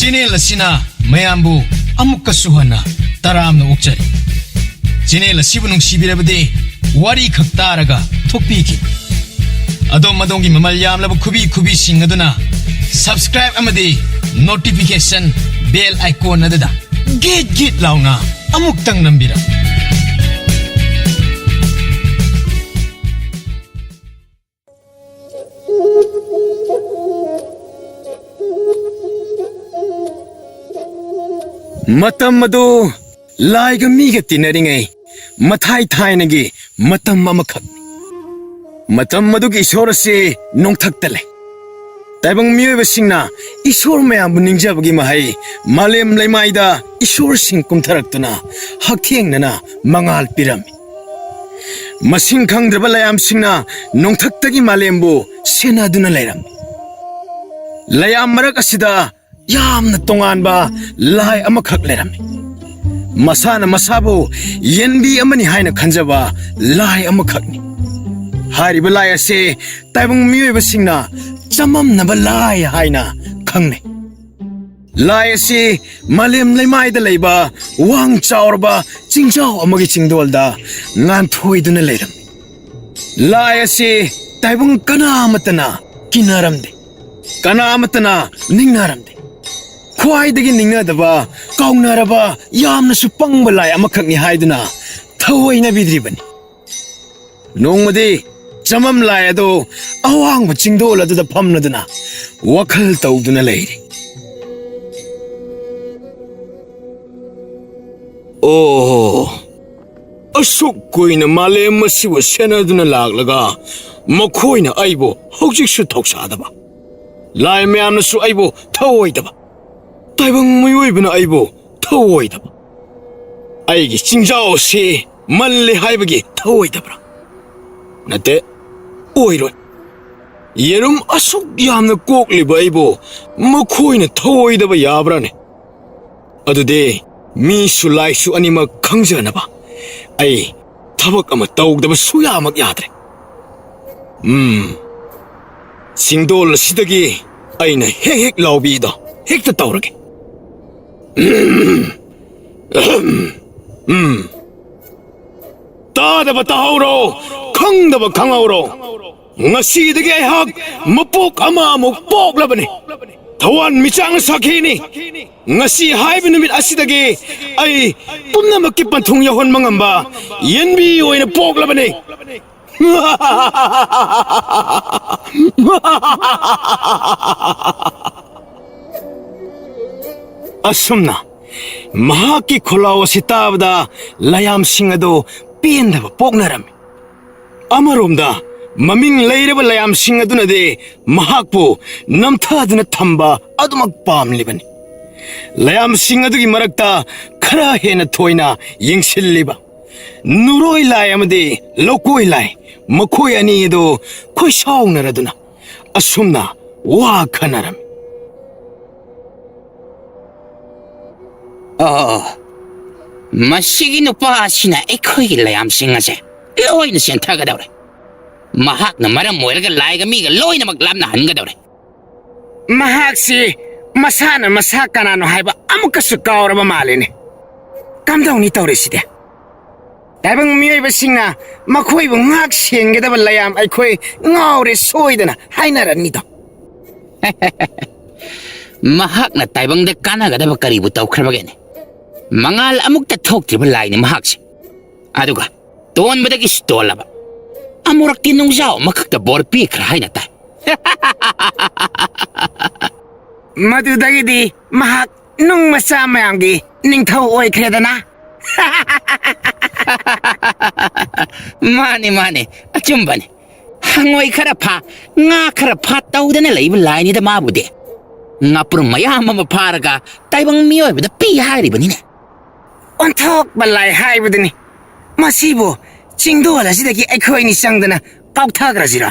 Channel asina mayambu amukkasu hana taramna ukjari. Channel asibu nungsibirabadi wari khak taraga thokpiki. Adom madongi mamal yamlaba kubi sing aduna subscribe amadi notification bell icon adada git launa amuktang nambira. Matam madu laiga miga tinaringai mathai thainagi matam mamakhat matam madu gi ishor se nongthak tale taibang miyoiba singna ishor mayam ningjabagi mahai malem laimaida ishor sing kumtharaktuna hakthengnana mangal pirami masing khangdraba layam singna nongthaktagi malembu senaduna lairam layam marak asida yamna tonganba lai amakhak lerami masana masabu yenbi amani haina khanjaba lai amakhakni hariba lai ase taibang miyoiba singna chamam naba lai haina khangne lai ase malem laimai da leiba wang chaurba chingjaw amagi chingdolda ngan thoiduna leiram lai ase taibang kana matana kinaramde kana matana ningnaramde Khwaidagi ningnadaba kaunaraba yamna su pangba lai amakhakni haiduna thawaina bidribani nongmadi chamam lai ado awangba chingdol aduda phamnaduna wakhal tawduna leiri oh asuk koina malem masiwa senaduna laglaga makhoina aibo hojik su thoksadaba lai mayamna su aibo thawaidaba taibang miyoibana aibo thawaidaba aigi chingjao se malle haibagi thawaidabra nate oiroi yerum asuk yamna kokliba aibo makhoina thawaidaba yabrane adude mi su lai su anima khangjanaba ai thabak ama tawdaba suyamak yadre singdol sidagi aina hek lawbida hekta tawrage Tadaba tahawro, khangdaba khangawro. Ngasidagi aihak mapok ama amuk pok labani. Tawan michang sakhini. Ngasi haiba numit asidagi ay pumnamakki panthung yahon mangamba yenbi oina pok labani. Asumna mahaki kholaw sitabda layam singado pendaba poknarami amaromda maming leireba layam singaduna de mahakpu namthaduna thamba adumak pamlibani layam singadugi marakta khara hena thoina yengsilliba nuroi lai amade lokoi lai makhoi ani do khoi saungnaraduna asumna wa khanarami Masigi nupa asina ekoi layam singase loina sentaga dawre mahak na maram moiraga laiga miga loina maglamna hanga dawre mahak si masana masakana no haiba amukasu kawraba malene kamdawni tawre side taibang miyoiba singna makhoi bu ngak sengedaba layam aikoi ngawre soidana hainarani do mahak na taibang de kanaga daba karibu tawkhrabagene mangal amukta thoktriba laini mahakse aduga ton badagi stolaba amurakti nungjaw makakta bor pikra haina ta madudagi di mahak nung masa mayamgi ningthaw oikredana mane achumbane hangoi khara pha nga khara pha tawdana leiba laini da mabude ngapur mayam ma pharaga taibang miyoibada pi haribani onthok balai haibudani masibo chingdol asidagi aikhoini sangdana kauthagrasira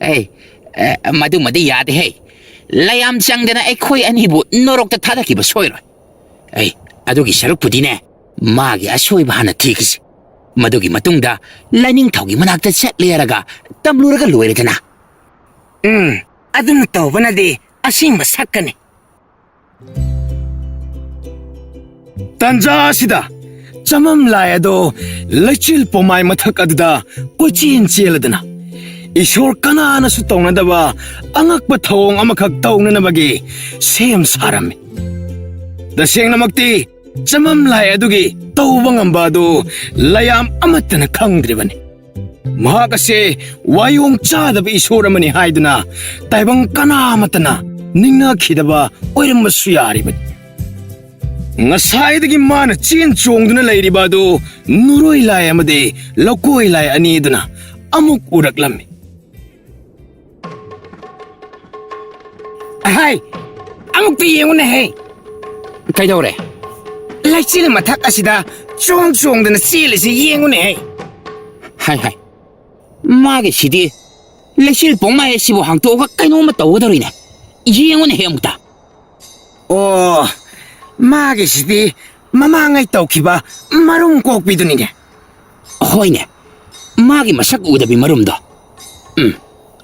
hey madu yade hey layam changdana aikoi anibu norokta thadakiba soiroi hey adugi sarukpudine magi asoiba hana thikisi madugi matungda laning thaugi manakta chatlerega tamluraga loiredana aduna tawbanadi asingba sakkani ꯇꯟꯖꯥꯁꯤꯗ ꯆꯃꯝꯂꯥꯏ ꯑꯗꯣ ꯂꯩꯆꯤꯜ ꯄꯣꯃꯥꯏ ꯃꯊꯛ ꯑꯗꯨꯗ ꯀꯣꯏꯆꯦꯟ ꯆꯦꯜꯂꯗꯅ ꯏꯁꯣꯔ ꯀꯅꯥꯅꯁꯨ ꯇꯧꯅꯗꯕ ꯑꯉꯛꯄ ꯊꯧꯑꯣꯡ ꯑꯃꯈꯛ ꯇꯧꯅꯅꯕꯒꯤ ꯁꯦꯝ ꯁꯥꯔꯝꯃꯤ ꯇꯁꯦꯡꯅꯃꯛꯇꯤ ꯆꯃꯝꯂꯥꯏ ꯑꯗꯨꯒꯤ ꯇꯧꯕ ꯉꯝꯕ ꯑꯗꯨ ꯂꯌꯥꯝ ꯑꯃꯠꯇꯅ ꯈꯪꯗ꯭ꯔꯤꯕꯅꯤ ꯃꯍꯥꯛ ꯑꯁꯦ ꯋꯥꯌꯣꯡ ꯆꯥꯗꯕ ꯏꯁꯣꯔ ꯑꯃꯅꯤ ꯍꯥꯏꯗꯨꯅ ꯇꯥꯏꯕꯪ ꯀꯅꯥꯃꯠꯇꯅ ꯅꯤꯡꯅꯈꯤꯗꯕ ꯑꯣꯏꯔꯝꯕꯁꯨ ꯌꯥꯔꯤꯕꯅꯤ ꯉꯁꯥꯏꯗꯒꯤ ꯃꯥꯅ ꯆꯦꯟ ꯆꯣꯡꯗꯨꯅ ꯂꯩꯔꯤꯕ ꯑꯗꯨ ꯅꯨꯔꯣꯏ ꯂꯥꯏ ꯑꯃꯗꯤ ꯂꯧꯀꯣꯏ ꯂꯥꯏ ꯑꯅꯤꯗꯨꯅ ꯑꯃꯨꯛ ꯎꯔꯛꯂꯝꯃꯤ ꯍꯥꯏ ꯑꯃꯨꯛꯇ ꯌꯦꯡꯉꯨꯅꯦꯍꯦ ꯀꯩꯗꯧꯔꯦ ꯂꯩꯆꯤꯜ ꯃꯊꯛ ꯑꯁꯤꯗ ꯆꯣꯡ ꯆꯣꯡꯗꯅ ꯆꯦꯜꯂꯤꯁꯤ ꯌꯦꯡꯉꯨꯅꯦꯍꯦ ꯍꯥꯏ ꯃꯥꯒꯤꯁꯤꯗꯤ ꯂꯩꯆꯤꯜ ꯄꯣꯡꯃꯥꯏ ꯑꯁꯤꯕꯨ ꯍꯥꯡꯇꯣꯛꯑꯒ ꯀꯩꯅꯣꯝꯃ ꯇꯧꯒꯗꯧꯔꯤꯅꯦ ꯌꯦꯡꯉꯨꯅꯦꯍꯦ ꯑꯃꯨꯛꯇ ꯑꯣ ꯃꯥꯒꯤꯁꯤꯗꯤ ꯃꯃꯥꯡꯉꯩ ꯇꯧꯈꯤꯕ ꯃꯔꯨꯝ ꯀꯣꯛꯄꯤꯗꯨꯅꯤꯅꯦ ꯍꯣꯏꯅꯦ ꯃꯥꯒꯤ ꯃꯁꯛ ꯎꯗꯕꯤ ꯃꯔꯨꯝꯗꯣ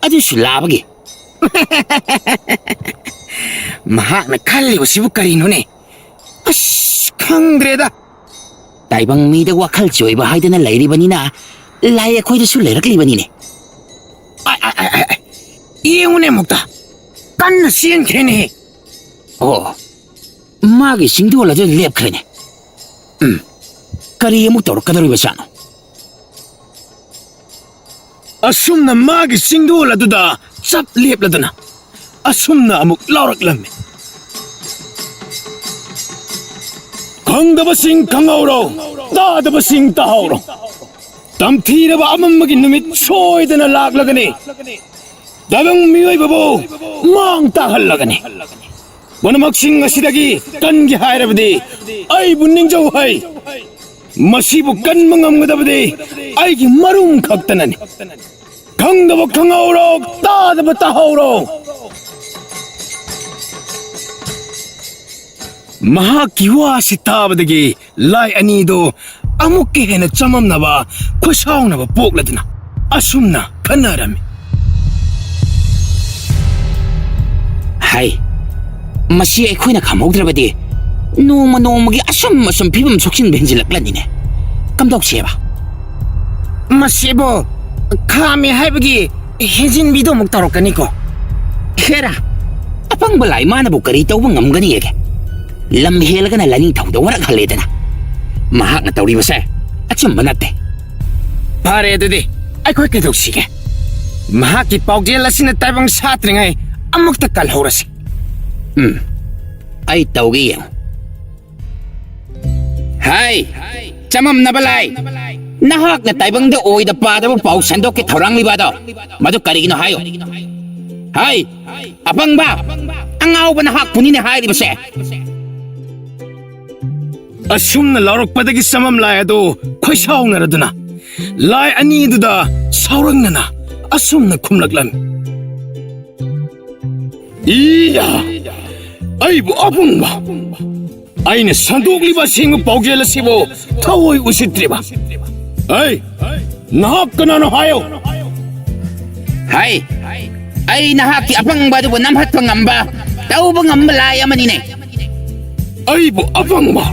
ꯑꯗꯨꯁꯨ ꯂꯥꯕꯒꯤ ꯃꯍꯥꯛꯅ ꯈꯜꯂꯤꯕꯁꯤꯕꯨ ꯀꯔꯤꯅꯣꯅꯦ ꯑꯁ ꯈꯪꯗ꯭ꯔꯦꯗ ꯇꯥꯏꯕꯪ ꯃꯤꯗ ꯋꯥꯈꯜ ꯆꯣꯏꯕ ꯍꯥꯏꯗꯅ ꯂꯩꯔꯤꯕꯅꯤꯅ ꯂꯥꯏ ꯑꯩꯈꯣꯏꯗꯁꯨ ꯂꯩꯔꯛꯂꯤꯕꯅꯤꯅꯦ ꯌꯦꯡꯉꯨꯅꯦ ꯑꯃꯨꯛꯇ ꯀꯟꯅ ꯆꯦꯟꯈ꯭ꯔꯦꯅꯦꯍꯦ ꯑꯣ ꯃꯥꯒꯤ ꯆꯤꯡꯗꯣꯜ ꯑꯗꯨ ꯂꯦꯞꯈ꯭ꯔꯦꯅꯦ ꯀꯔꯤ ꯑꯃꯨꯛ ꯇꯧꯔꯛꯀꯗꯧꯔꯤꯕꯖꯥꯠꯅꯣ ꯑꯁꯨꯝꯅ ꯃꯥꯒꯤ ꯆꯤꯡꯗꯣꯜ ꯑꯗꯨꯗ ꯆꯞ ꯂꯦꯞꯂꯗꯅ ꯑꯁꯨꯝꯅ ꯑꯃꯨꯛ ꯂꯥꯎꯔꯛꯂꯝꯃꯤ ꯈꯪꯗꯕꯁꯤꯡ ꯈꯪꯍꯧꯔꯣ ꯇꯥꯗꯕꯁꯤꯡ ꯇꯥꯍꯧꯔꯣ ꯇꯝꯊꯤꯔꯕ ꯑꯃꯝꯕꯒꯤ ꯅꯨꯃꯤꯠ ꯁꯣꯏꯗꯅ ꯂꯥꯛꯂꯒꯅꯤ ꯇꯥꯏꯕꯪ ꯃꯤꯑꯣꯏꯕꯕꯨ ꯃꯥꯡ ꯇꯥꯍꯜꯂꯒꯅꯤ ꯄꯨꯝꯅꯃꯛꯁꯤꯡ ꯑꯁꯤꯗꯒꯤ ꯀꯟꯒꯦ ꯍꯥꯏꯔꯕꯗꯤ ꯑꯩꯕꯨ ꯅꯤꯡꯖꯧ ꯍꯩ ꯃꯁꯤꯕꯨ ꯀꯟꯕ ꯉꯝꯒꯗꯕꯗꯤ ꯑꯩꯒꯤ ꯃꯔꯨꯝ ꯈꯛꯇꯅꯅꯤ ꯈꯪꯗꯕ ꯈꯪꯍꯧꯔꯣ ꯇꯥꯗꯕ ꯇꯥꯍꯧꯔꯣ ꯃꯍꯥꯛꯀꯤ ꯋꯥꯁꯤ ꯇꯥꯕꯗꯒꯤ ꯂꯥꯏ ꯑꯅꯤꯗꯣ ꯑꯃꯨꯛꯀ ꯍꯦꯟꯅ ꯆꯃꯝꯅꯕ ꯈꯨꯠꯁꯥꯎꯅꯕ ꯄꯣꯛꯂꯗꯨꯅ ꯑꯁꯨꯝꯅ ꯈꯟꯅꯔꯝꯃꯤ ꯍꯥꯏ ꯃꯁꯤ ꯑꯩꯈꯣꯏꯅ ꯈꯪꯍꯧꯗ꯭ꯔꯕꯗꯤ ꯅꯣꯡꯃ ꯅꯣꯡꯃꯒꯤ ꯑꯁꯨꯝ ꯐꯤꯕꯝ ꯁꯣꯛꯆꯤꯟꯕ ꯍꯦꯟꯖꯤꯜꯂꯛꯂꯅꯤꯅꯦ ꯀꯝꯗꯧꯁꯦꯕ ꯃꯁꯤꯕꯨ ꯈꯥꯝꯃꯦ ꯍꯥꯏꯕꯒꯤ ꯍꯦꯟꯖꯤꯟꯕꯤꯗꯣ ꯑꯃꯨꯛ ꯇꯧꯔꯛꯀꯅꯤꯀꯣ ꯍꯦꯔꯥ ꯑꯄꯪꯕ ꯂꯥꯏ ꯃꯥꯅꯕꯨ ꯀꯔꯤ ꯇꯧꯕ ꯉꯝꯒꯅꯤꯒꯦ ꯂꯝ ꯍꯦꯜꯂꯒꯅ ꯂꯥꯏꯅꯤꯡꯊꯧꯗ ꯋꯥꯔꯛꯍꯜꯂꯦꯗꯅ ꯃꯍꯥꯛꯅ ꯇꯧꯔꯤꯕꯁꯦ ꯑꯆꯨꯝꯕ ꯅꯠꯇꯦ ꯐꯔꯦ ꯑꯗꯨꯗꯤ ꯑꯩꯈꯣꯏ ꯀꯩꯗꯧꯁꯤꯒꯦ ꯃꯍꯥꯛꯀꯤ ꯄꯥꯎꯖꯦꯜ ꯑꯁꯤꯅ ꯇꯥꯏꯕꯪ ꯁꯥꯠꯇ꯭ꯔꯤꯉꯩ ꯑꯃꯨꯛꯇ ꯀꯜꯍꯧꯔꯁꯤ ꯑꯩ ꯇꯧꯒꯦ ꯌꯦꯡꯉꯨ ꯍꯥꯏ ꯆꯃꯝꯅꯕ ꯂꯥꯏ ꯅꯍꯥꯛꯅ ꯇꯥꯏꯕꯪꯗ ꯑꯣꯏꯗ ꯄꯥꯗꯕ ꯄꯥꯎ ꯁꯟꯗꯣꯛꯀꯦ ꯊꯧꯔꯥꯡꯂꯤꯕꯗꯣ ꯃꯗꯨ ꯀꯔꯤꯒꯤꯅꯣ ꯍꯥꯏꯌꯨ ꯍꯥꯏ ꯑꯄꯪꯕ ꯑꯉꯥꯎꯕ ꯅꯍꯥꯛꯄꯨꯅꯤꯅꯦ ꯍꯥꯏꯔꯤꯕꯁꯦ ꯑꯁꯨꯝꯅ ꯂꯥꯎꯔꯛꯄꯗꯒꯤ ꯆꯃꯝꯂꯥꯏ ꯑꯗꯣ ꯈꯣꯏꯁꯥꯎꯅꯔꯗꯨꯅ ꯂꯥꯏ ꯑꯅꯤꯗꯨꯗ ꯁꯥꯎꯔꯪꯅꯅ ꯑꯁꯨꯝꯅ ꯈꯨꯝꯂꯛꯂꯝꯃꯤ ꯏꯌꯥ ꯑꯩꯕꯨ ꯑꯄꯪꯕ ꯑꯩꯅ ꯁꯟꯗꯣꯛꯂꯤꯕ ꯑꯁꯦꯡꯕ ꯄꯥꯎꯖꯦꯜ ꯑꯁꯤꯕꯨ ꯊꯑꯣꯏ ꯎꯁꯤꯠꯇ꯭ꯔꯤꯕ ꯅꯍꯥꯛ ꯀꯅꯥꯅꯣ ꯍꯥꯏꯌꯣ ꯍꯥꯏ ꯑꯩ ꯅꯍꯥꯛꯀꯤ ꯑꯄꯪꯕ ꯑꯗꯨꯕꯨ ꯅꯝꯍꯠꯄ ꯉꯝꯕ ꯇꯧꯕ ꯉꯝꯕ ꯂꯥꯏ ꯑꯃꯅꯤꯅꯦ ꯑꯩꯕꯨ ꯑꯄꯪꯕ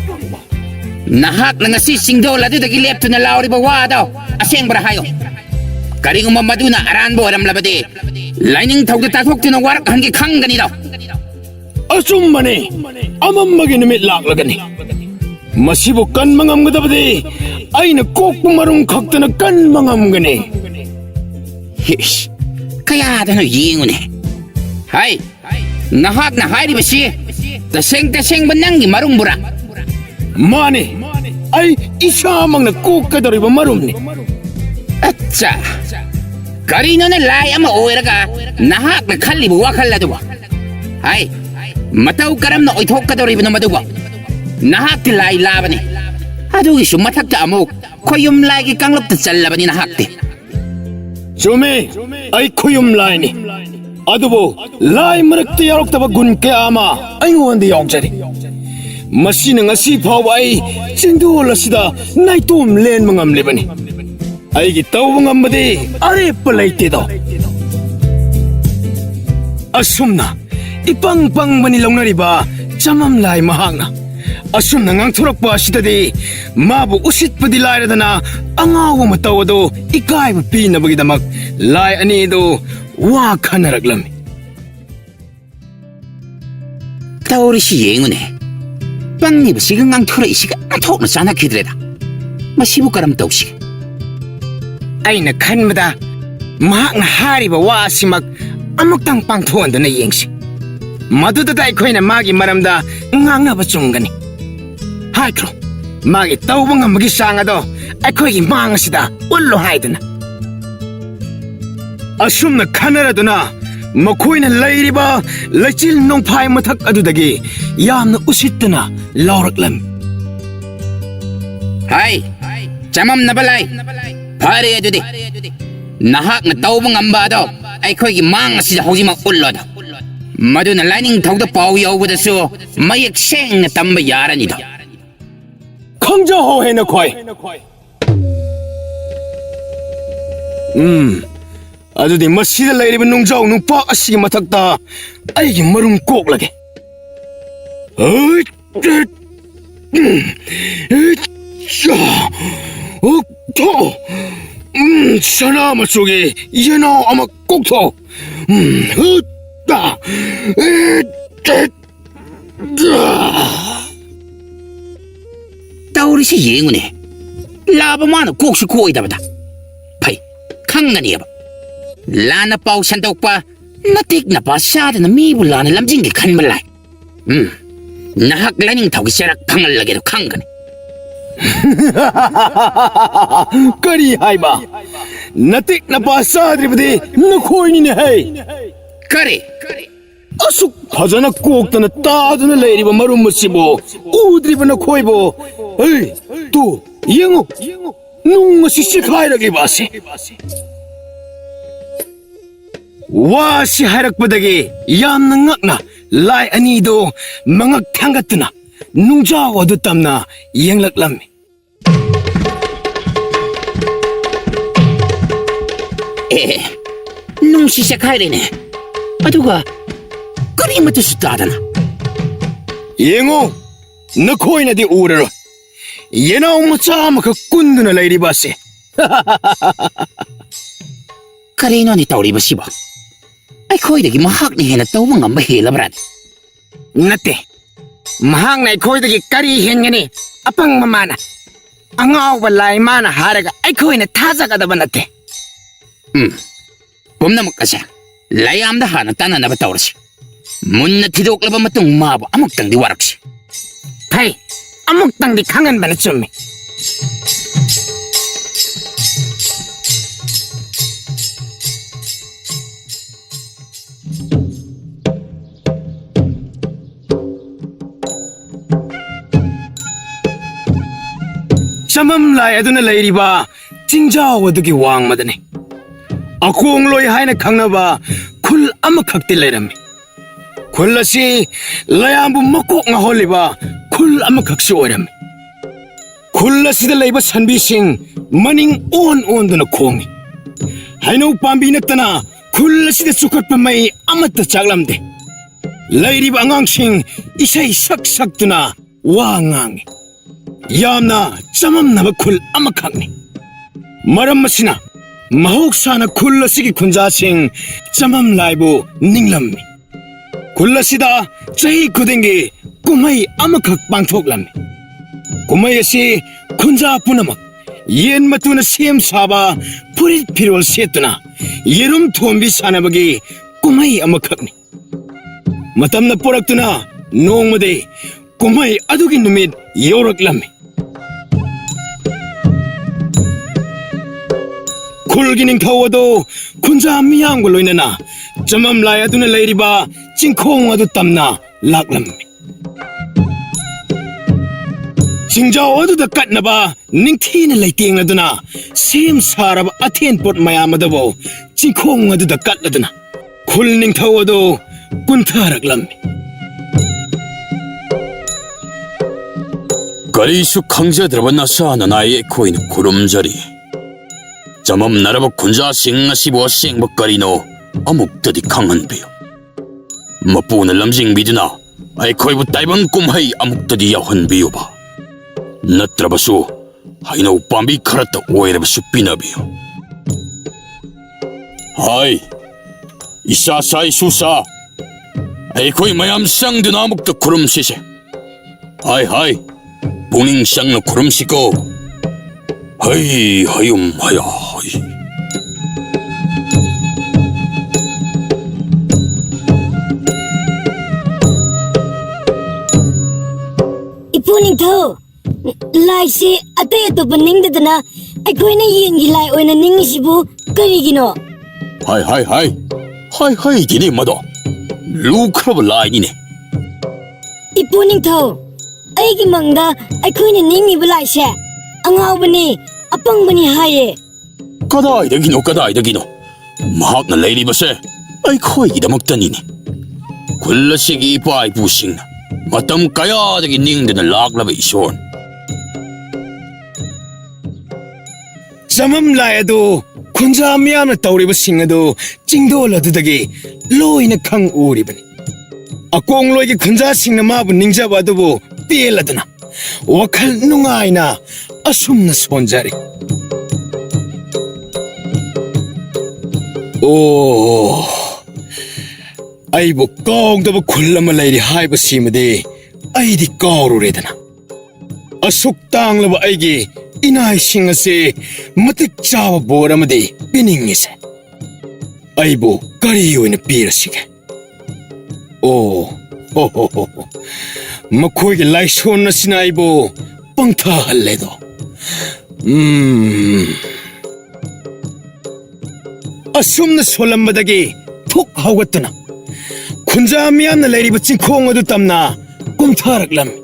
ꯅꯍꯥꯛꯅ ꯉꯁꯤ ꯆꯤꯡꯗꯣꯜ ꯑꯗꯨꯗꯒꯤ ꯂꯦꯞꯇꯨꯅ ꯂꯥꯎꯔꯤꯕ ꯋꯥꯗꯣ ꯑꯁꯦꯡꯕꯔ ꯍꯥꯏꯌꯣ ꯀꯔꯤꯒꯨꯝꯕ ꯃꯗꯨꯅ ꯑꯔꯥꯟꯕ ꯑꯣꯏꯔꯝꯂꯕꯗꯤ ꯂꯥꯏꯅꯤꯡꯊꯧꯗ ꯇꯥꯊꯣꯛꯇꯨꯅ ꯋꯥꯔꯛꯍꯟꯒꯦ ꯈꯪꯒꯅꯤꯗꯣ ꯑꯆꯨꯝꯕꯅꯤ ꯑꯃꯝꯕꯒꯤ ꯅꯨꯃꯤꯠ ꯂꯥꯛꯂꯒꯅꯤ ꯃꯁꯤꯕꯨ ꯀꯟꯕ ꯉꯝꯒꯗꯕꯗꯤ ꯑꯩꯅ ꯀꯣꯛꯄ ꯃꯔꯨꯝ ꯈꯛꯇꯅ ꯀꯟꯕ ꯉꯝꯒꯅꯤ ꯏꯁ ꯀꯌꯥꯗꯅꯣ ꯌꯦꯡꯉꯨꯅꯦ ꯍꯥꯏ ꯅꯍꯥꯛꯅ ꯍꯥꯏꯔꯤꯕꯁꯤ ꯇꯁꯦꯡꯕ ꯅꯪꯒꯤ ꯃꯔꯨꯝꯕꯨꯔꯥ ꯃꯥꯅꯤ ꯑꯩ ꯏꯁꯥꯃꯛꯅ ꯀꯣꯛꯀꯗꯧꯔꯤꯕ ꯃꯔꯨꯝꯅꯤ ꯑꯠꯆꯥ ꯀꯔꯤꯅꯣꯅꯦ ꯂꯥꯏ ꯑꯃ ꯑꯣꯏꯔꯒ ꯅꯍꯥꯛꯅ ꯈꯜꯂꯤꯕ ꯋꯥꯈꯜ ꯑꯗꯨꯕꯨ ꯍꯥꯏ ꯃꯇꯧ ꯀꯔꯝꯅ ꯑꯣꯏꯊꯣꯛꯀꯗꯧꯔꯤꯕꯅꯣ ꯃꯗꯨꯕꯨ ꯅꯍꯥꯛꯇꯤ ꯂꯥꯏ ꯂꯥꯕꯅꯤ ꯑꯗꯨꯒꯤꯁꯨ ꯃꯊꯛꯇ ꯑꯃꯨꯛ ꯈꯣꯌꯨꯝ ꯂꯥꯏꯒꯤ ꯀꯥꯡꯂꯨꯞꯇ ꯆꯜꯂꯕꯅꯤ ꯅꯍꯥꯛꯇꯤ ꯆꯨꯝꯃꯤ ꯑꯩ ꯈꯨꯌꯨꯝ ꯂꯥꯏꯅꯤ ꯑꯗꯨꯕꯨ ꯂꯥꯏ ꯃꯔꯛꯇ ꯌꯥꯎꯔꯛꯇꯕ ꯒꯨꯟ ꯀꯌా ꯑꯃ ꯑꯩꯉꯣꯟꯗ ꯌꯥꯎꯖꯔꯤ ꯃꯁꯤꯅ ꯉꯁꯤ ꯐꯥꯎꯕ ꯑꯩ ꯆꯤꯡꯗꯣꯜ ꯑꯁꯤꯗ ꯅꯥꯏꯇꯣꯝ ꯂꯦꯟꯕ ꯉꯝꯂꯤꯕꯅꯤ ꯑꯩꯒꯤ ꯇꯧꯕ ꯉꯝꯕꯗꯤ ꯑꯔꯦꯞꯄ ꯂꯩꯇꯦꯗꯣ ꯑꯁꯨꯝꯅ ꯏꯄꯪ ꯄꯪꯕꯅꯤ ꯂꯧꯅꯔꯤꯕ ꯆꯃꯝꯂꯥꯏ ꯃꯍꯥꯛꯅ ꯑꯁꯨꯝꯅ ꯉꯥꯡꯊꯣꯔꯛꯄ ꯑꯁꯤꯗꯗꯤ ꯃꯥꯕꯨ ꯎꯁꯤꯠꯄꯗꯤ ꯂꯥꯏꯔꯗꯅ ꯑꯉꯥꯎꯕ ꯃꯇꯧ ꯑꯗꯨ ꯏꯀꯥꯏꯕ ꯄꯤꯅꯕꯒꯤꯗꯃꯛ ꯂꯥꯏ ꯑꯅꯤꯗꯨ ꯋꯥ ꯈꯟꯅꯔꯛꯂꯝꯃꯤ. ꯇꯧꯔꯤꯁꯤ ꯌꯦꯡꯉꯨꯅꯦ. ꯄꯪꯉꯤꯕꯁꯤꯒ ꯉꯥꯡꯊꯣꯔꯛꯏꯁꯤꯒ ꯑꯣꯟꯊꯣꯛꯅ ꯆꯥꯟꯅꯈꯤꯗ꯭ꯔꯦꯗ. ꯃꯁꯤꯕꯨ ꯀꯔꯝ ꯇꯧꯁꯤꯒꯦ? ꯑꯩꯅ ꯈꯟꯕꯗ ꯃꯍꯥꯛꯅ ꯍꯥꯏꯔꯤꯕ ꯋꯥ ꯑꯁꯤꯃꯛ ꯑꯃꯨꯛꯇꯪ ꯄꯥꯡꯊꯣꯛꯍꯟꯗꯨꯅ ꯌꯦꯡꯁꯤ. ꯃꯗꯨꯗ ꯑꯩꯈꯣꯏꯅ ꯃꯥꯒꯤ ꯃꯔꯝꯗ ꯉꯥꯡꯅꯕ ꯆꯨꯝꯒꯅꯤ. ꯍꯥꯏꯈ꯭ꯔꯣ, ꯃꯥꯒꯤ ꯇꯧꯕ ꯉꯝꯕꯒꯤ ꯆꯥꯡ ꯑꯗꯣ ꯑꯩꯈꯣꯏꯒꯤ ꯃꯥꯡ ꯑꯁꯤꯗ ꯎꯠꯂꯣ ꯍꯥꯏꯗꯨꯅ. ꯑꯁꯨꯝꯅ ꯈꯟꯅꯔꯗꯨꯅ ꯃꯈꯣꯏꯅ ꯂꯩꯔꯤꯕ ꯂꯩꯆꯤꯜ ꯅꯣꯡꯐꯥꯏ ꯃꯊꯛ ꯑꯗꯨꯗꯒꯤ ꯌꯥꯝꯅ ꯎꯁꯤꯠꯇꯅ ꯂꯥꯎꯔꯛꯂꯝꯃꯤ. ꯍꯥꯏ, ꯆꯃꯝꯅꯕ ꯂꯥꯏ. ꯐꯔꯦ ꯑꯗꯨꯗꯤ. ꯅꯍꯥꯛꯅ ꯇꯧꯕ ꯉꯝꯕ ꯑꯗꯣ ꯑꯩꯈꯣꯏꯒꯤ ꯃꯥꯡ ꯑꯁꯤꯗ ꯍꯧꯖꯤꯛꯃꯛ ꯎꯠꯂꯣꯗ. ꯃꯗꯨꯅ ꯂꯥꯏꯅꯤꯡꯊꯧꯗ ꯄꯥꯎ ꯌꯧꯕꯗꯁꯨ ꯃꯌꯦꯛ ꯁꯦꯡꯅ ꯇꯝꯕ ꯌꯥꯔꯅꯤꯗ. ꯈꯪꯖꯍꯧ ꯍꯦꯟꯅ ꯈꯣꯏ. ꯑꯗꯨꯗꯤ ꯃꯁꯤꯗ ꯂꯩꯔꯤꯕ ꯅꯨꯡꯖꯥꯎ ꯅꯨꯡꯄꯥꯛ ꯑꯁꯤꯒꯤ ꯃꯊꯛꯇ ꯑꯩꯒꯤ ꯃꯔꯨꯝ ꯀꯣꯛꯂꯒꯦ. ꯁꯅꯥ ꯃꯆꯨꯒꯤ ꯌꯦꯅꯥꯎ ꯑꯃ ꯀꯣꯛꯊꯣꯛ. ꯇꯧꯔꯤꯁꯤ ꯌꯦꯡꯉꯨꯅꯦ. ꯂꯥꯕ ꯃꯥꯅ ꯀꯣꯛꯁꯨ ꯀꯣꯛꯑꯣꯏꯗꯕꯗ. ꯐꯩ, ꯈꯪꯒꯅꯤꯕ. ꯂꯥꯟꯅ ꯄꯥꯎ ꯁꯟꯗꯣꯛꯄ ꯅꯇꯦꯛ ꯅꯄꯥ ꯆꯥꯗꯅ ꯃꯤꯕꯨ ꯂꯥꯟꯅ ꯂꯝꯖꯤꯡꯒꯦ ꯈꯟꯕ ꯂꯥꯏ. ꯅꯍꯥꯛ ꯂꯥꯏꯅꯤꯡꯊꯧꯒꯤ ꯆꯩꯔꯛ ꯐꯪꯍꯜꯂꯒꯦꯗꯣ ꯈꯪꯒꯅꯤ. ꯀꯔꯤ ꯍꯥꯏꯕ? ꯅꯇꯦꯛ ꯅꯄꯥ ꯆꯥꯗ꯭ꯔꯤꯕꯗꯤ ꯅꯈꯣꯏꯅꯤꯅꯦ ꯍꯩ. ꯀꯔꯤ? ꯑꯁꯨꯛ ꯐꯖꯅ ꯀꯣꯛꯇꯅ ꯇꯥꯗꯨꯅ ꯂꯩꯔꯤꯕ ꯃꯔꯨꯝ ꯑꯁꯤꯕꯨ ꯎꯗ꯭ꯔꯤꯕ ꯅꯈꯣꯏꯕꯨ. ꯍꯩ, ꯇꯨ ꯌꯦꯡꯉꯨ, ꯅꯨꯡ ꯑꯁꯤ ꯆꯤꯈꯥꯏꯔꯛꯂꯤꯕ ꯑꯁꯤ. ꯋꯥꯁꯤ ꯍꯥꯏꯔꯛꯄꯗꯒꯤ ꯌꯥꯝꯅ ꯉꯛꯅ ꯂꯥꯏ ꯑꯅꯤꯗꯨ ꯃꯉꯛ ꯊꯥꯡꯒꯠꯇꯨꯅ ꯅꯨꯡꯖꯥꯎ ꯑꯗꯨ ꯇꯝꯅ ꯌꯦꯡꯂꯛꯂꯝꯃꯤ. ꯅꯨꯡꯁꯤ ꯆꯦꯈꯥꯏꯔꯦꯅꯦ. ꯑꯗꯨꯒ ꯀꯔꯤꯃꯠꯇꯁꯨ ꯇꯥꯗꯅ. ꯌꯦꯡꯉꯨ, ꯅꯈꯣꯏꯅꯗꯤ ꯎꯔꯔꯣꯏ. ꯌꯦꯅꯥꯎ ꯃꯆꯥ ꯑꯃꯈꯛ ꯀꯨꯟꯗꯨꯅ ꯂꯩꯔꯤꯕ ꯑꯁꯤ. ꯀꯔꯤꯅꯣꯅꯦ ꯇꯧꯔꯤꯕꯁꯤꯕꯣ? ꯑꯩꯈꯣꯏꯗꯒꯤ ꯃꯍꯥꯛꯅ ꯍꯦꯟꯅ ꯇꯧꯕ ꯉꯝꯕ ꯍꯦꯜꯂꯕ꯭ꯔꯥꯅꯦ? ꯅꯠꯇꯦ, ꯃꯍꯥꯛꯅ ꯑꯩꯈꯣꯏꯗꯒꯤ ꯀꯔꯤ ꯍꯦꯟꯒꯅꯤ? ꯑꯄꯪꯕ ꯃꯥꯅ. ꯑꯉꯥꯎꯕ ꯂꯥꯏ ꯃꯥꯅ ꯍꯥꯏꯔꯒ ꯑꯩꯈꯣꯏꯅ ꯊꯥꯖꯒꯗꯕ ꯅꯠꯇꯦ. ꯄꯨꯝꯅꯃꯛ ꯑꯁꯦ ꯂꯥꯏꯌꯥꯝꯗ ꯍꯥꯟꯅ ꯇꯥꯟꯅꯅꯕ ꯇꯧꯔꯁꯤ. ꯃꯨꯟꯅ ꯊꯤꯗꯣꯛꯂꯕ ꯃꯇꯨꯡ ꯃꯥꯕꯨ ꯑꯃꯨꯛꯇꯪꯗꯤ ꯋꯥꯔꯛꯁꯤ. ꯐꯩ, ꯑꯃꯨꯛꯇꯪꯗꯤ ꯈꯪꯍꯟꯕꯅ ꯆꯨꯝꯃꯤ. ꯆꯃꯝ ꯂꯥꯏ ꯑꯗꯨꯅ ꯂꯩꯔꯤꯕ ꯆꯤꯡꯖꯥꯎ ꯑꯗꯨꯒꯤ ꯋꯥꯡꯃꯗꯅꯤ ꯑꯀꯣꯡꯂꯣꯏ ꯍꯥꯏꯅ ꯈꯪꯅꯕ ꯈꯨꯜ ꯑꯃꯈꯛꯇꯤ ꯂꯩꯔꯝꯃꯤ. ꯈꯨꯜ ꯑꯁꯤ ꯂꯌꯥꯝꯕꯨ ꯃꯀꯣꯛ ꯉꯥꯎꯍꯜꯂꯤꯕ ꯈꯨꯜ ꯑꯃꯈꯛꯁꯨ ꯑꯣꯏꯔꯝꯃꯤ. ꯈꯨꯜ ꯑꯁꯤꯗ ꯂꯩꯕ ꯁꯟꯕꯤꯁꯤꯡ ꯃꯅꯤꯡ ꯑꯣꯟꯗꯨꯅ ꯈꯣꯡꯏ. ꯍꯩꯅꯧ ꯄꯥꯝꯕꯤ ꯅꯠꯇꯅ ꯈꯨꯜ ꯑꯁꯤꯗ ꯆꯨꯈꯠꯄ ꯃꯩ ꯑꯃꯠꯇ ꯆꯥꯛꯂꯝꯗꯦ. ꯂꯩꯔꯤꯕ ꯑꯉꯥꯡꯁꯤꯡ ꯏꯁꯩ ꯁꯛꯇꯨꯅ ꯋꯥ ꯉꯥꯡꯏ. ꯌꯥꯝꯅ ꯆꯃꯝꯅꯕ ꯈꯨꯜ ꯑꯃꯈꯛꯅꯤ. ꯃꯔꯝ ꯑꯁꯤꯅ ꯃꯍꯧꯁꯥꯅ ꯈꯨꯜ ꯑꯁꯤꯒꯤ ꯈꯨꯟꯖꯥꯁꯤꯡ ꯆꯃꯝ ꯂꯥꯏꯕꯨ ꯅꯤꯡꯂꯝꯃꯤ. ꯈꯨꯜ ꯑꯁꯤꯗ ꯆꯍꯤ ꯈꯨꯗꯤꯡꯒꯤ ꯀꯨꯝꯍꯩ ꯑꯃꯈꯛ ꯄꯥꯡꯊꯣꯛꯂꯝꯃꯤ. ꯀꯨꯝꯍꯩ ꯑꯁꯤ ꯈꯨꯟꯖꯥ ꯄꯨꯝꯅꯃꯛ ꯌꯦꯟ ꯃꯇꯨꯅ ꯁꯦꯝ ꯁꯥꯕ ꯐꯨꯔꯤꯠ ꯐꯤꯔꯣꯜ ꯁꯦꯠꯇꯨꯅ ꯌꯦꯔꯨꯝ ꯊꯣꯝꯕꯤ ꯁꯥꯟꯅꯕꯒꯤ ꯀꯨꯝꯍꯩ ꯑꯃꯈꯛꯅꯤ. ꯃꯇꯝꯅ ꯄꯨꯔꯛꯇꯨꯅ ꯅꯣꯡꯃꯗꯤ ꯀꯨꯝꯍꯩ ꯑꯗꯨꯒꯤ ꯅꯨꯃꯤꯠ ꯌꯧꯔꯛꯂꯝꯃꯤ. ꯈꯨꯜꯒꯤ ꯅꯤꯡꯊꯧ ꯑꯗꯨ ꯈꯨꯟꯖꯥ ꯃꯤꯌꯥꯝꯒ ꯂꯣꯏꯅꯅ ꯆꯃꯝ ꯂꯥꯏ ꯑꯗꯨꯅ ꯂꯩꯔꯤꯕ ꯆꯤꯡꯈꯣꯡ ꯑꯗꯨ ꯇꯝꯅ ꯂꯥꯛꯂꯝꯃꯤ. ꯆꯤꯡꯖꯥꯎ ꯑꯗꯨꯗ ꯀꯠꯅꯕ ꯅꯤꯡꯊꯤꯅ ꯂꯩꯇꯦꯡꯂꯗꯨꯅ ꯁꯦꯝ ꯁꯥꯔꯕ ꯑꯊꯦꯟꯄꯣꯠ ꯃꯌꯥꯝ ꯑꯗꯨꯕꯨ ꯆꯤꯡꯈꯣꯡ ꯑꯗꯨꯗ ꯀꯠꯂꯗꯨꯅ ꯈꯨꯜ ꯅꯤꯡꯊꯧ ꯑꯗꯨ ꯀꯨꯟꯊꯔꯛꯂꯝꯃꯤ. ꯀꯔꯤꯁꯨ ꯈꯪꯖꯗ꯭ꯔꯕ ꯅꯆꯥ ꯅꯅꯥꯏ ꯑꯩꯈꯣꯏꯅ ꯈꯨꯔꯨꯝꯖꯔꯤ. ꯆꯃꯝꯅꯔꯕ ꯈꯨꯟꯖꯥꯁꯤꯡ ꯑꯁꯤꯕꯨ ꯑꯁꯦꯡꯕ ꯀꯔꯤꯅꯣ ꯑꯃꯨꯛꯇꯗꯤ ꯈꯪꯍꯟꯕꯤꯌꯨ. ꯃꯄꯨꯅ ꯂꯝꯖꯤꯡꯕꯤꯗꯨꯅ ꯑꯩꯈꯣꯏꯕꯨ ꯇꯥꯏꯕꯪ ꯀꯨꯝꯍꯩ ꯑꯃꯨꯛꯇꯗꯤ ꯌꯥꯎꯍꯟꯕꯤꯌꯨꯕ ꯅꯠꯇ꯭ꯔꯕꯁꯨ ꯍꯩꯅꯧ ꯄꯥꯝꯕꯤ ꯈꯔꯇ ꯑꯣꯏꯔꯕꯁꯨ ꯄꯤꯅꯕꯤꯌꯨ ꯍꯥꯏ ꯏꯁꯥ ꯁꯥ ꯏꯁꯨ ꯁꯥ ꯑꯩꯈꯣꯏ ꯃꯌꯥꯝ ꯆꯪꯗꯨꯅ ꯑꯃꯨꯛꯇ ꯈꯨꯔꯨꯝꯁꯤꯁꯦ ꯍꯥꯏ ꯍꯥꯏ ꯄꯨꯛꯅꯤꯡ ꯆꯪꯅ ꯈꯨꯔꯨꯝꯁꯤꯀꯣ ꯍꯩ ꯍꯌꯨꯝ ꯍꯌꯥ ꯍꯩ ꯏꯄꯨ ꯅꯤꯡꯊꯧ ꯂꯥꯏꯁꯤ ꯑꯇꯩ ꯑꯇꯣꯞꯄ ꯅꯤꯡꯗꯗꯅ ꯑꯩꯈꯣꯏꯅ ꯌꯦꯟꯒꯤ ꯂꯥꯏ ꯑꯣꯏꯅ ꯅꯤꯡꯉꯤꯁꯤꯕꯨ ꯀꯔꯤꯒꯤꯅꯣ? ꯍꯥꯏ ꯍꯥꯏ ꯍꯥꯏ ꯍꯥꯏ ꯍꯥꯏꯒꯤꯅꯦ ꯃꯗꯣ ꯂꯨꯈ꯭ꯔꯕ ꯂꯥꯏꯅꯤꯅꯦ ꯏꯄꯨ ꯅꯤꯡꯊꯧ ꯑꯩꯒꯤ ꯃꯪꯗ ꯑꯩꯈꯣꯏꯅ ꯅꯤꯡꯉꯤꯕ ꯂꯥꯏꯁꯦ ꯑꯉꯥꯎꯕꯅꯤ ꯑꯄꯪꯕꯅꯤ ꯍꯥꯏꯌꯦ ꯀꯗꯥꯏꯗꯒꯤꯅꯣ ꯃꯍꯥꯛꯅ ꯂꯩꯔꯤꯕꯁꯦ ꯑꯩꯈꯣꯏꯒꯤꯗꯃꯛꯇꯅꯤꯅꯦ ꯈꯨꯜ ꯑꯁꯤꯒꯤ ꯏꯄꯥ ꯏꯄꯨꯁꯤꯡꯅ ꯃꯇꯝ ꯀꯌꯥꯗꯒꯤ ꯅꯤꯡꯗꯨꯅ ꯂꯥꯛꯂꯕ ꯏꯁꯣꯔꯅꯤ ꯆꯃꯝ ꯂꯥꯏ ꯑꯗꯨ ꯈꯨꯟꯖꯥ ꯃꯤꯌꯥꯝꯅ ꯇꯧꯔꯤꯕꯁꯤꯡ ꯑꯗꯨ ꯆꯤꯡꯗꯣꯜ ꯑꯗꯨꯗꯒꯤ ꯂꯣꯏꯅ ꯈꯪ ꯎꯔꯤꯕꯅꯤ ꯑꯀꯣꯡꯂꯣꯏꯒꯤ ꯈꯨꯟꯖꯥꯁꯤꯡꯅ ꯃꯥꯕꯨ ꯅꯤꯡꯖꯕ ꯑꯗꯨꯕꯨ ꯄꯦꯜꯂꯗꯅ ꯋꯥꯈꯜ ꯅꯨꯡꯉꯥꯏꯅ ꯑꯁꯨꯝꯅ ꯁꯣꯟꯖꯔꯤ ꯑꯣ ꯑꯩꯕꯨ ꯀꯥꯎꯗꯕ ꯈꯨꯜ ꯑꯃ ꯂꯩꯔꯤ ꯍꯥꯏꯕꯁꯤꯃꯗꯤ ꯑꯩꯗꯤ ꯀꯥꯎꯔꯨꯔꯦꯗꯅ ꯑꯁꯨꯛ ꯇꯥꯡꯂꯕ ꯑꯩꯒꯤ ꯏꯅꯥꯏꯁꯤꯡ ꯑꯁꯤ ꯃꯇꯤꯛ ꯆꯥꯕ ꯕꯣꯔ ꯑꯃꯗꯤ ꯄꯤꯅꯤꯡꯉꯤꯁꯦ ꯑꯩꯕꯨ ꯀꯔꯤ ꯑꯣꯏꯅ ꯄꯤꯔꯁꯤꯒꯦ ꯑꯣ ꯍꯣ ꯃꯈꯣꯏꯒꯤ ꯂꯥꯏꯁꯣꯟ ꯑꯁꯤꯅ ꯑꯩꯕꯨ ꯄꯪꯊꯍꯜꯂꯦꯗꯣ ꯑꯁꯨꯝꯅ ꯁꯣꯜꯂꯝꯕꯗꯒꯤ ꯊꯨꯛ ꯍꯧꯒꯠꯇꯨꯅ ꯈꯨꯟꯖꯥ ꯃꯤꯌꯥꯝꯅ ꯂꯩꯔꯤꯕ ꯆꯤꯡꯈꯣꯡ ꯑꯗꯨ ꯇꯝꯅ ꯀꯨꯝꯊꯔꯛꯂꯝꯃꯤ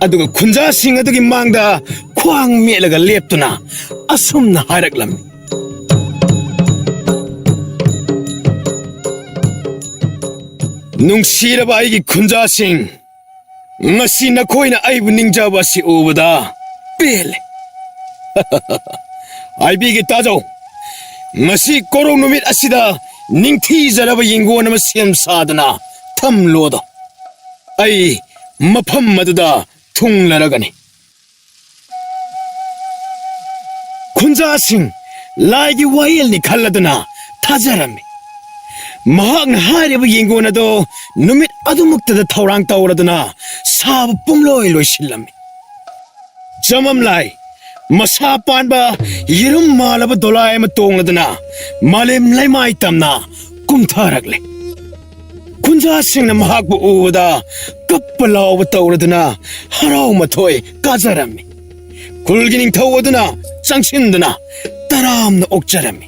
ꯑꯗꯨꯒ ꯈꯨꯟꯖꯥꯁꯤꯡ ꯑꯗꯨꯒꯤ ꯃꯥꯡꯗ ꯈ꯭ꯋꯥꯡ ꯃꯦꯠꯂꯒ ꯂꯦꯞꯇꯨꯅ ꯑꯁꯨꯝꯅ ꯍꯥꯏꯔꯛꯂꯝꯃꯤ ꯅꯨꯡꯁꯤꯔꯕ ꯑꯩꯒꯤ ꯈꯨꯟꯖꯥꯁꯤꯡ ꯉꯁꯤ ꯅꯈꯣꯏꯅ ꯑꯩꯕꯨ ꯅꯤꯡꯖꯕ ꯑꯁꯤ ꯎꯕꯗ ꯄꯦꯜꯂꯦ ꯍꯥꯏꯕꯤꯒꯦ ꯇꯥꯖꯧ ngasi korong numit asida ningthi jaraba yengon ama sem sadana thamlodo ai mafam maduda thunglaragani khunja sing laigi wail ni khalladuna thajarami mahak hariba yengona do numit adumukta da thorang tawraduna sab pumloi loisilami jamam lai masa panba yirum malaba dolai ma tongladuna malem laimai tamna kumtharakle kunja singna mahakbu uda kappalaw tawraduna haraw mathoi kajarami kulgining thawduna changsinduna taramna okjarami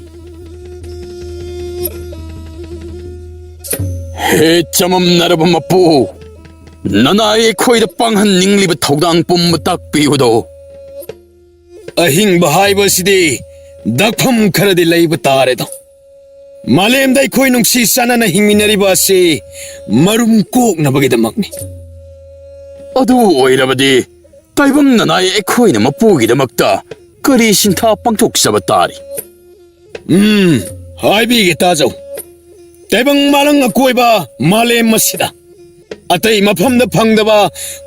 ꯍꯦ ꯆꯃꯝꯅꯔꯕ ꯃꯄꯨ ꯅꯅꯥ ꯑꯩꯈꯣꯏꯗ ꯄꯥꯡꯍꯟꯅꯤꯡꯂꯤꯕ ꯊꯧꯗꯥꯡ ꯄꯨꯝꯕ ꯇꯥꯛꯄꯤꯌꯨꯗꯣ ꯑꯍꯤꯡꯕ ꯍꯥꯏꯕꯁꯤꯗꯤ ꯗꯛꯐꯝ ꯈꯔꯗꯤ ꯂꯩꯕ ꯇꯥꯔꯦꯗꯣ ꯃꯥꯂꯦꯝꯗ ꯑꯩꯈꯣꯏ ꯅꯨꯡꯁꯤ ꯆꯥꯟꯅꯅ ꯍꯤꯡꯃꯤꯟꯅꯔꯤꯕ ꯑꯁꯤ ꯃꯔꯨꯝ ꯀꯣꯛꯅꯕꯒꯤꯗꯃꯛꯅꯤ ꯑꯗꯨ ꯑꯣꯏꯔꯕꯗꯤ ꯇꯥꯏꯕꯪ ꯅꯅꯥꯏ ꯑꯩꯈꯣꯏꯅ ꯃꯄꯨꯒꯤꯗꯃꯛꯇ ꯀꯔꯤ ꯁꯤꯟꯊꯥ ꯄꯥꯡꯊꯣꯛꯆꯕ ꯇꯥꯔꯤ ꯍꯥꯏꯕꯤꯒꯦ ꯇꯥꯖꯧ ꯇꯥꯏꯕꯪ ꯃꯥꯂꯪ ꯑꯀꯣꯏꯕ ꯃꯥꯂꯦꯝ ꯑꯁꯤꯗ ꯑꯇꯩ ꯃꯐꯝꯗ ꯐꯪꯗꯕ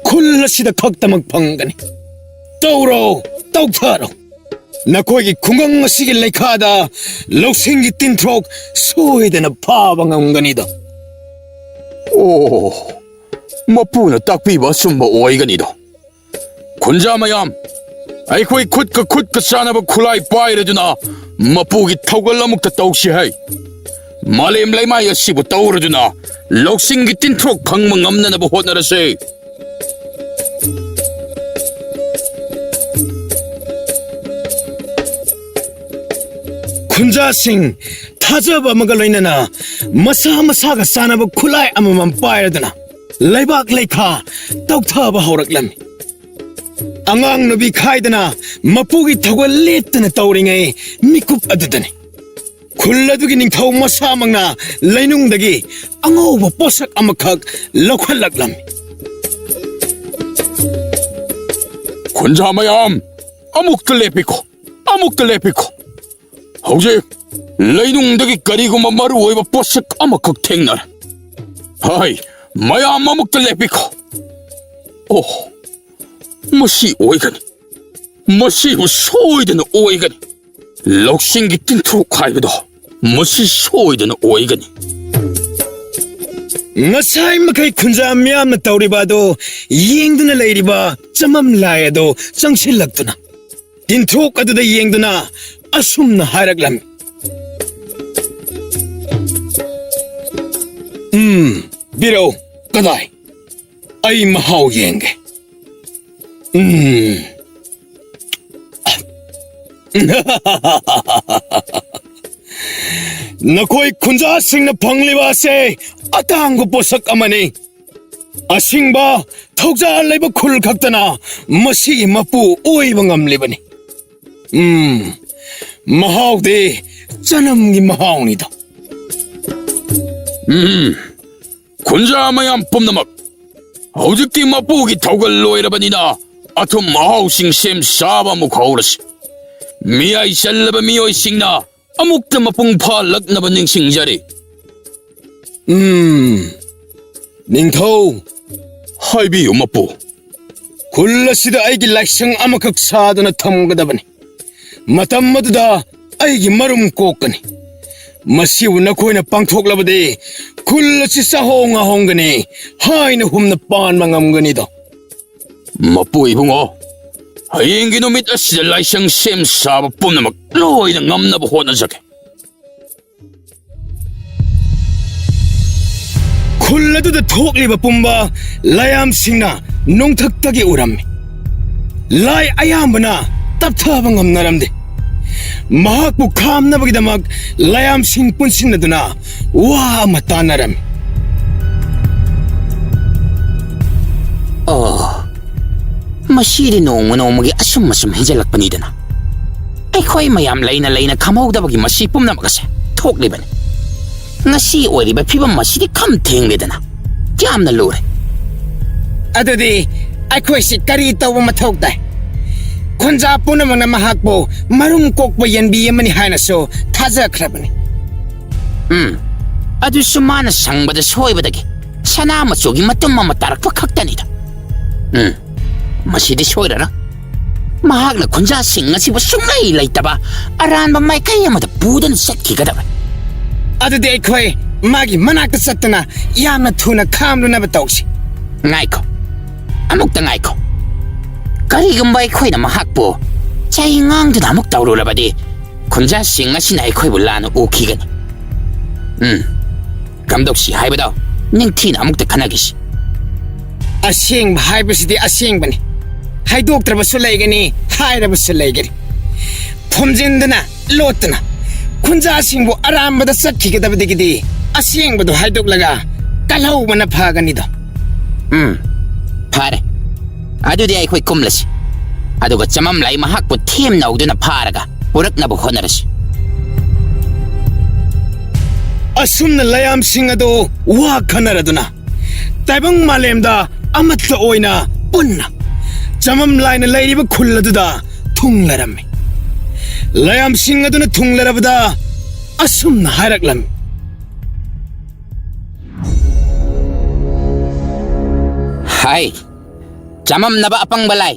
ꯈꯨꯜ ꯑꯁꯤꯗ ꯈꯛꯇꯃꯛ ꯐꯪꯒꯅꯤ ꯇꯧꯔꯣ ꯇꯧꯊꯔꯣ ꯅꯈꯣꯏꯒꯤ ꯈꯨꯡꯒꯪ ꯑꯁꯤꯒꯤ ꯂꯩꯈꯥꯗ ꯂꯧꯁꯤꯡꯒꯤ ꯇꯤꯟꯊ꯭ꯔꯣꯛ ꯁꯣꯏꯗꯅ ꯐꯥꯕ ꯉꯝꯒꯅꯤꯗ ꯑꯣ ꯃꯄꯨꯅ ꯇꯥꯛꯄꯤꯕ ꯑꯆꯨꯝꯕ ꯑꯣꯏꯒꯅꯤꯗꯣ ꯈꯨꯟꯖꯥ ꯃꯌꯥꯝ ꯑꯩꯈꯣꯏ ꯈꯨꯠꯀ ꯆꯥꯅꯕ ꯈꯨꯠꯂꯥꯏ ꯄꯥꯏꯔꯗꯨꯅ ꯃꯄꯨꯒꯤ ꯊꯧꯒꯜ ꯑꯃꯨꯛꯇ ꯇꯧꯁꯤ ꯍꯥꯏ ꯃꯥꯂꯦꯝ ꯂꯩꯃꯥꯏ ꯑꯁꯤꯕꯨ ꯇꯧꯔꯗꯨꯅ ꯂꯧꯁꯤꯡꯒꯤ ꯇꯤꯟꯊ꯭ꯔꯣꯛ ꯐꯪꯕ ꯉꯝꯅꯅꯕ ꯍꯣꯠꯅꯔꯁꯦ ꯈꯨꯟꯖꯥꯁꯤꯡ ꯊꯥꯖꯕ ꯑꯃꯒ ꯂꯣꯏꯅꯅ ꯃꯁꯥ ꯃꯁꯥꯒ ꯆꯥꯅꯕ ꯈꯨꯠꯂꯥꯏ ꯑꯃꯃꯝ ꯄꯥꯏꯔꯗꯨꯅ ꯂꯩꯕꯥꯛ ꯂꯩꯈꯥ ꯇꯧꯊꯕ ꯍꯧꯔꯛꯂꯝꯃꯤ ꯑꯉꯥꯡ ꯅꯨꯕꯤ ꯈꯥꯏꯗꯅ ꯃꯄꯨꯒꯤ ꯊꯧꯒꯜ ꯂꯦꯞꯇꯅ ꯇꯧꯔꯤꯉꯩ ꯃꯤꯀꯨꯞ ꯑꯗꯨꯗꯅꯤ ꯈꯨꯜ ꯑꯗꯨꯒꯤ ꯅꯤꯡꯊꯧ ꯃꯁꯥꯃꯛꯅ ꯂꯩꯅꯨꯡꯗꯒꯤ ꯑꯉꯧꯕ ꯄꯣꯠꯁꯛ ꯑꯃꯈꯛ ꯂꯧꯈꯠꯂꯛꯂꯝꯃꯤ ꯈꯨꯟꯖꯥ ꯃꯌꯥꯝ ꯑꯃꯨꯛꯇ ꯂꯦꯞꯄꯤꯈꯣ ꯍꯧꯖꯤꯛ ꯂꯩꯅꯨꯡꯗꯒꯤ ꯀꯔꯤꯒꯨꯝꯕ ꯃꯔꯨꯑꯣꯏꯕ ꯄꯣꯠꯁꯛ ꯑꯃꯈꯛ ꯊꯦꯡꯅꯔꯦ ꯍꯥꯏ ꯃꯌꯥꯝ ꯑꯃꯨꯛꯇ ꯂꯦꯞꯄꯤꯈꯣ ꯑꯣ ꯃꯁꯤ ꯑꯣꯏꯒꯅꯤ ꯃꯁꯤꯕꯨ ꯁꯣꯏꯗꯅ ꯑꯣꯏꯒꯅꯤ ꯂꯧꯁꯤꯡꯒꯤ ꯇꯤꯟꯊ꯭ꯔꯣꯛ ꯍꯥꯏꯕꯗꯣ ꯃꯁꯤ ꯁꯣꯏꯗꯅ ꯑꯣꯏꯒꯅꯤ ꯉꯁꯥꯏ ꯃꯈꯩ ꯈꯨꯟꯖꯥ ꯃꯤꯌꯥꯝꯅ ꯇꯧꯔꯤꯕ ꯑꯗꯣ ꯌꯦꯡꯗꯨꯅ ꯂꯩꯔꯤꯕ ꯆꯃꯝ ꯂꯥꯏ ꯑꯗꯣ ꯆꯪꯁꯤꯜꯂꯛꯇꯨꯅ ꯇꯤꯟꯊ꯭ꯔꯣꯛ ꯑꯗꯨꯗ ꯌꯦꯡꯗꯨꯅ ꯑꯁꯨꯝꯅ ꯍꯥꯏꯔꯛꯂꯝꯃꯤ ꯕꯤꯔꯧ ꯀꯗꯥꯏ ꯑꯩ ꯃꯍꯥꯎ ꯌꯦꯡꯒꯦ ꯅꯈꯣꯏ ꯈꯨꯟꯖꯥꯁꯤꯡꯅ ꯐꯪꯂꯤꯕ ꯑꯁꯦ ꯑꯇꯥꯡꯕ ꯄꯣꯠꯁꯛ ꯑꯃꯅꯤ ꯑꯁꯤꯡꯕ ꯊꯧꯖꯥꯜ ꯂꯩꯕ ꯈꯨꯜ ꯈꯛꯇꯅ ꯃꯁꯤꯒꯤ ꯃꯄꯨ ꯑꯣꯏꯕ ꯉꯝꯂꯤꯕꯅꯤ ꯃꯍꯥꯎꯗꯤ ꯆꯅꯝꯒꯤ ꯃꯍꯥꯎꯅꯤꯗ ꯈꯨꯟꯖꯥ ꯃꯌꯥꯝ ꯄꯨꯝꯅꯃꯛ ꯍꯧꯖꯤꯛꯇꯤ ꯃꯄꯨꯒꯤ ꯊꯧꯒꯜ ꯂꯣꯏꯔꯕꯅꯤꯅ ꯑꯊꯨꯝ ꯃꯍꯥꯎꯁꯤꯡ ꯁꯦꯝ ꯁꯥꯕ ꯑꯃꯨꯛ ꯍꯧꯔꯁꯤ ꯃꯤꯌꯥꯏ ꯆꯜꯂꯕ ꯃꯤꯑꯣꯏꯁꯤꯡꯅ ꯑꯃꯨꯛꯇ ꯃꯄꯨꯡ ꯐꯥꯂꯛꯅꯕ ꯅꯤꯡꯁꯤꯡꯖꯔꯤ ꯅꯤꯡꯊꯧ ꯍꯥꯏꯕꯤꯌꯨ ꯃꯄꯨ ꯈꯨꯜ ꯑꯁꯤꯗ ꯑꯩꯒꯤ ꯂꯥꯏꯁꯪ ꯑꯃꯈꯛ ꯁꯥꯗꯨꯅ ꯊꯝꯒꯗꯕꯅꯤ ꯃꯇꯝ ꯑꯗꯨꯗ ꯑꯩꯒꯤ ꯃꯔꯨꯝ ꯀꯣꯛꯀꯅꯤ ꯃꯁꯤꯕꯨ ꯅꯈꯣꯏꯅ ꯄꯥꯡꯊꯣꯛꯂꯕꯗꯤ ꯈꯨꯜ ꯑꯁꯤ ꯆꯥꯍꯣꯡ ꯉꯥꯍꯣꯡꯒꯅꯤ ꯍꯥꯏꯅ ꯍꯨꯝꯅ ꯄꯥꯟꯕ ꯉꯝꯒꯅꯤꯗꯣ ꯃꯄꯨ ꯏꯕꯨꯡꯉꯣ ꯍꯌꯦꯡꯒꯤ ꯅꯨꯃꯤꯠ ꯑꯁꯤꯗ ꯂꯥꯏꯁꯪ ꯁꯦꯝ ꯁꯥꯕ ꯄꯨꯝꯅꯃꯛ ꯂꯣꯏꯅ ꯉꯝꯅꯕ ꯍꯣꯠꯅꯖꯒꯦ ꯈꯨꯜ ꯑꯗꯨꯗ ꯊꯣꯛꯂꯤꯕ ꯄꯨꯝꯕ ꯂꯥꯌꯥꯝꯁꯤꯡꯅ ꯅꯣꯡꯊꯛꯇꯒꯤ ꯎꯔꯝꯃꯤ ꯂꯥꯏ ꯑꯌꯥꯝꯕꯅ ꯇꯞꯊꯕ ꯉꯝꯅꯔꯝꯗꯦ ꯃꯍꯥꯛꯄꯨ ꯈꯥꯝꯅꯕꯒꯤꯗꯃꯛ ꯂꯥꯌꯥꯝꯁꯤꯡ ꯄꯨꯟꯁꯤꯟꯅꯗꯨꯅ ꯋꯥ ꯑꯃ ꯇꯥꯟꯅꯔꯝꯃꯤ ꯃꯁꯤꯗꯤ ꯅꯣꯡꯃ ꯅꯣꯡꯃꯒꯤ ꯑꯁꯨꯝ ꯍꯦꯟꯖꯜꯂꯛꯄꯅꯤꯗꯅ ꯑꯩꯈꯣꯏ ꯃꯌꯥꯝ ꯂꯩꯅ ꯈꯪꯍꯧꯗꯕꯒꯤ ꯃꯁꯤ ꯄꯨꯝꯅꯃꯛ ꯑꯁꯦ ꯊꯣꯛꯂꯤꯕꯅꯤ ꯉꯁꯤ ꯑꯣꯏꯔꯤꯕ ꯐꯤꯕꯝ ꯑꯁꯤꯗꯤ ꯈꯝ ꯊꯦꯡꯂꯦꯗꯅ ꯌꯥꯝꯅ ꯂꯨꯔꯦ ꯑꯗꯨꯗꯤ ꯑꯩꯈꯣꯏꯁꯤ ꯀꯔꯤ ꯇꯧꯕ ꯃꯊꯧ ꯇꯥꯏ ꯈꯨꯟꯖꯥ ꯄꯨꯝꯅꯃꯛꯅ ꯃꯍꯥꯛꯄꯨ ꯃꯔꯨꯝ ꯀꯣꯛꯄ ꯌꯦꯟꯕꯤ ꯑꯃꯅꯤ ꯍꯥꯏꯅꯁꯨ ꯊꯥꯖꯈ꯭ꯔꯕꯅꯤ ꯑꯗꯨꯁꯨ ꯃꯥꯅ ꯁꯪꯕꯗ ꯁꯣꯏꯕꯗꯒꯤ ꯁꯅꯥ ꯃꯆꯨꯒꯤ ꯃꯇꯨꯝ ꯑꯃ ꯇꯥꯔꯛꯄ ꯈꯛꯇꯅꯤꯗ ꯃꯁꯤꯗꯤ ꯁꯣꯏꯔꯔ ꯃꯍꯥꯛꯅ ꯈꯨꯟꯖꯥꯁꯤꯡ ꯑꯁꯤꯕꯨ ꯁꯨꯡꯂꯩ ꯂꯩꯇꯕ ꯑꯔꯥꯟꯕ ꯃꯥꯏꯀꯩ ꯑꯃꯗ ꯄꯨꯗꯨꯅ ꯆꯠꯈꯤꯒꯗꯕꯅꯤ ꯑꯗꯨꯗꯤ ꯑꯩꯈꯣꯏ ꯃꯥꯒꯤ ꯃꯅꯥꯛꯇ ꯆꯠꯇꯨꯅ ꯌꯥꯝꯅ ꯊꯨꯅ ꯈꯥꯝꯂꯨꯅꯕ ꯇꯧꯁꯤ ꯉꯥꯏꯈꯣ ꯑꯃꯨꯛꯇ ꯉꯥꯏꯈꯣ ꯀꯔꯤꯒꯨꯝꯕ ꯑꯩꯈꯣꯏꯅ ꯃꯍꯥꯛꯄꯨ ꯆꯩ ꯉꯥꯡꯗꯨꯅ ꯑꯃꯨꯛ ꯇꯧꯔꯨꯔꯕꯗꯤ ꯈꯨꯟꯖꯥꯁꯤꯡ ꯑꯁꯤꯅ ꯑꯩꯈꯣꯏꯕꯨ ꯂꯥꯟꯅ ꯎꯈꯤꯒꯅꯤ ꯀꯝꯗꯧꯁꯤ ꯍꯥꯏꯕꯗꯣ ꯅꯤꯡꯊꯤꯅ ꯑꯃꯨꯛꯇ ꯈꯟꯅꯈꯤꯁꯤ ꯑꯁꯦꯡꯕ ꯍꯥꯏꯕꯁꯤꯗꯤ ꯑꯁꯦꯡꯕꯅꯤ ꯍꯥꯏꯗꯣꯛꯇ꯭ꯔꯕꯁꯨ ꯂꯩꯒꯅꯤ ꯍꯥꯏꯔꯕꯁꯨ ꯂꯩꯒꯅꯤ ꯐꯣꯝꯖꯤꯟꯗꯨꯅ ꯂꯣꯠꯇꯨꯅ ꯈꯨꯟꯖꯥꯁꯤꯡꯕꯨ ꯑꯔꯥꯟꯕꯗ ꯆꯠꯈꯤꯒꯗꯕꯗꯒꯤꯗꯤ ꯑꯁꯦꯡꯕꯗꯣ ꯍꯥꯏꯗꯣꯛꯂꯒ ꯀꯜꯍꯧꯕꯅ ꯐꯒꯅꯤꯗꯣ ꯐꯔꯦ ꯑꯗꯨꯗꯤ ꯑꯩꯈꯣꯏ ꯀꯨꯝꯂꯁꯤ ꯑꯗꯨꯒ ꯆꯃꯝꯂꯥꯏ ꯃꯍꯥꯛꯄꯨ ꯊꯦꯝꯅꯧꯗꯨꯅ ꯐꯥꯔꯒ ꯄꯨꯔꯛꯅꯕ ꯍꯣꯠꯅꯔꯁꯤ ꯑꯁꯨꯝꯅ ꯂꯥꯌꯥꯝꯁꯤꯡ ꯑꯗꯣ ꯋꯥ ꯈꯟꯅꯔꯗꯨꯅ ꯇꯥꯏꯕꯪ ꯃꯥꯂꯦꯝꯗ ꯑꯃꯠꯇ ꯑꯣꯏꯅ ꯄꯨꯟꯅ ꯆꯃꯝ ꯂꯥꯏꯅ ꯂꯩꯔꯤꯕ ꯈꯨꯜ ꯑꯗꯨꯗ ꯊꯨꯡꯂꯔꯝꯃꯤ ꯂꯥꯌꯥꯝꯁꯤꯡ ꯑꯗꯨꯅ ꯊꯨꯡꯂꯔꯕꯗ ꯑꯁꯨꯝꯅ ꯍꯥꯏꯔꯛꯂꯝꯃꯤ ꯍꯥꯏ ꯆꯃꯝꯅꯕ ꯑꯄꯪꯕ ꯂꯥꯏ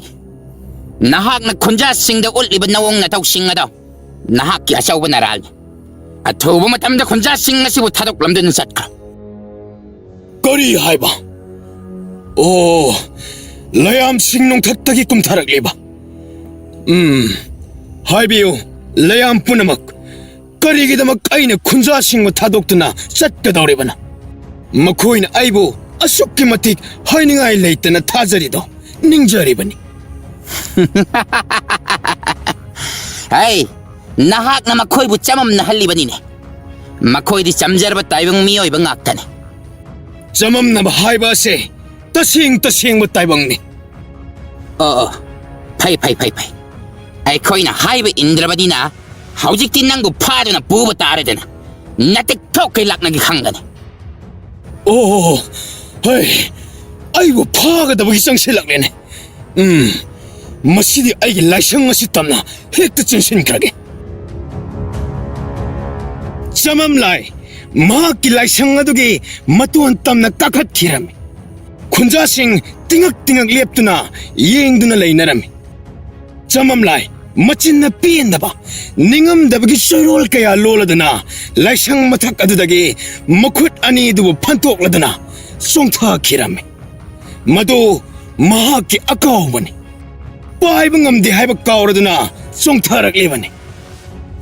ꯅꯍꯥꯛꯅ ꯈꯨꯟꯖꯥꯁꯤꯡꯗ ꯎꯠꯂꯤꯕ ꯅꯑꯣꯡ ꯅꯇꯧꯁꯤꯡ ꯑꯗꯣ ꯅꯍꯥꯛꯀꯤ ꯑꯆꯧꯕ ꯅꯔꯥꯜꯅꯤ ꯑꯊꯨꯕ ꯃꯇꯝꯗ ꯈꯨꯟꯖꯥꯁꯤꯡ ꯑꯁꯤꯕꯨ ꯊꯥꯗꯣꯛꯂꯝꯗꯨꯅ ꯆꯠꯈ꯭ꯔꯣ ꯀꯔꯤ ꯍꯥꯏꯕ ꯑꯣ ꯂꯥꯌꯥꯝꯁꯤꯡ ꯅꯣꯡꯊꯛꯇꯒꯤ ꯀꯨꯝꯊꯔꯛꯂꯤꯕ ꯍꯥꯏꯕꯤꯌꯨ ꯂꯥꯌꯥꯝ ꯄꯨꯝꯅꯃꯛ ꯀꯔꯤꯒꯤꯗꯃꯛ ꯑꯩꯅ ꯈꯨꯟꯖꯥꯁꯤꯡꯕꯨ ꯊꯥꯗꯣꯛꯇꯨꯅ ꯆꯠꯀꯗꯧꯔꯤꯕꯅꯣ ꯃꯈꯣꯏꯅ ꯑꯩꯕꯨ ꯑꯁꯨꯛꯀꯤ ꯃꯇꯤꯛ ꯍꯥꯏꯅꯤꯡꯉꯥꯏ ꯂꯩꯇꯅ ꯊꯥꯖꯔꯤꯗꯣ ꯅꯤꯡꯖꯔꯤꯕꯅꯤ ꯍꯩ ꯅꯍꯥꯛꯅ ꯃꯈꯣꯏꯕꯨ ꯆꯃꯝꯅꯍꯜꯂꯤꯕꯅꯤꯅꯦ ꯃꯈꯣꯏꯗꯤ ꯆꯝꯖꯔꯕ ꯇꯥꯏꯕꯪ ꯃꯤꯑꯣꯏꯕ ꯉꯥꯛꯇꯅꯤ ꯆꯃꯝꯅꯕ ꯍꯥꯏꯕ ꯑꯁꯦ ꯇꯁꯦꯡꯕ ꯇꯥꯏꯕꯪꯅꯤ ꯐꯩ ꯑꯩꯈꯣꯏꯅ ꯍꯥꯏꯕ ꯏꯟꯗ꯭ꯔꯕꯅꯤꯅ ꯍꯧꯖꯤꯛꯇꯤ ꯅꯪꯕꯨ ꯐꯥꯗꯨꯅ ꯄꯨꯕ ꯇꯥꯔꯦꯗꯅ ꯅꯇꯤꯛ ꯊꯣꯛꯀꯩ ꯂꯥꯛꯅꯒꯤ ꯈꯪꯒꯅꯤ ꯑꯣ ꯍꯩ ꯑꯩꯕꯨ ꯐꯥꯒꯗꯕꯒꯤ ꯆꯪꯁꯤꯜꯂꯛꯂꯦꯅꯦ ꯃꯁꯤꯗꯤ ꯑꯩꯒꯤ ꯂꯥꯏꯁꯪ ꯑꯁꯤ ꯇꯝꯅ ꯍꯦꯛꯇ ꯆꯪꯁꯤꯟꯈ꯭ꯔꯒꯦ ꯆꯃꯝ ꯂꯥꯏ mahakki laisang adugi matuan tamna kakatkirammi. Kunjasing tingak-tingak leptuna yengduna lainarami. Chamamlai machinna piendaba ningamdabagi soirol kaya loladuna laisang mathak adudagi makhut ani dubu phantokladuna songthakirami. Madu mahakki akawbani. Paiba ngamdi haiba kawraduna songtharaklibani.